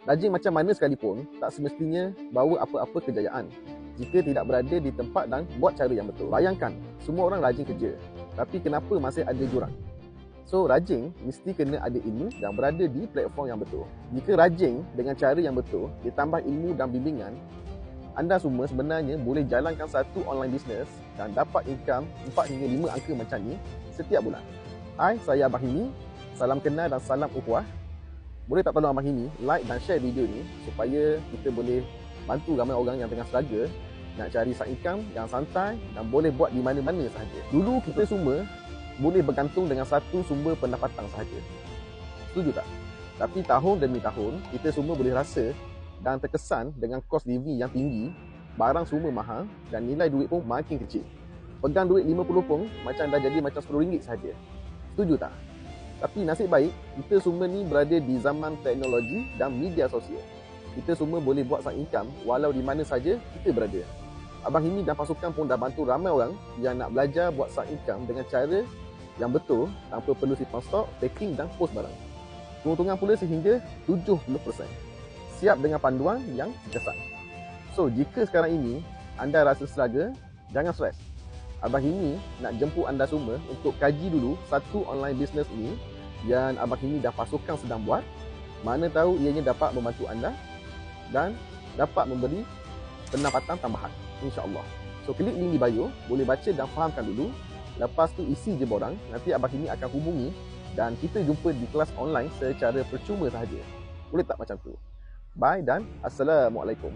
Rajin macam mana sekalipun tak semestinya bawa apa-apa kejayaan jika tidak berada di tempat dan buat cara yang betul. Bayangkan, semua orang rajin kerja, tapi kenapa masih ada jurang? So, rajin mesti kena ada ilmu dan berada di platform yang betul. Jika rajin dengan cara yang betul, ditambah ilmu dan bimbingan, anda semua sebenarnya boleh jalankan satu online business dan dapat income 4 hingga 5 angka macam ni setiap bulan. Hai, saya Abang Himi. Salam kenal dan salam ukhuwah. Boleh tak tolong Abang Himi like dan share video ni supaya kita boleh bantu ramai orang yang tengah struggle nak cari side income yang santai dan boleh buat di mana-mana sahaja. Dulu kita semua boleh bergantung dengan satu sumber pendapatan sahaja. Setuju tak? Tapi tahun demi tahun, kita semua boleh rasa dan terkesan dengan kos living yang tinggi, barang semua mahal dan nilai duit pun makin kecil. Pegang duit 50 pun macam dah jadi macam RM10 sahaja. Setuju tak? Tapi nasib baik, kita semua ni berada di zaman teknologi dan media sosial. Kita semua boleh buat side income walau di mana saja kita berada. Abang Himi dan pasukan pun dah bantu ramai orang yang nak belajar buat side income dengan cara yang betul tanpa perlu simpan stok, packing dan post barang. Keuntungan pula sehingga 70%. Siap dengan panduan yang kesan. So, jika sekarang ini anda rasa struggle, jangan stres. Abang Himi nak jemput anda semua untuk kaji dulu satu online business ini yang Abang Himi dah pasukan sedang buat. Mana tahu ianya dapat membantu anda dan dapat memberi pendapatan tambahan, insya-Allah. So, klik link di bio, boleh baca dan fahamkan dulu. Lepas tu isi je borang, nanti Abang Himi akan hubungi dan kita jumpa di kelas online secara percuma sahaja. Boleh tak macam tu? Bye dan Assalamualaikum.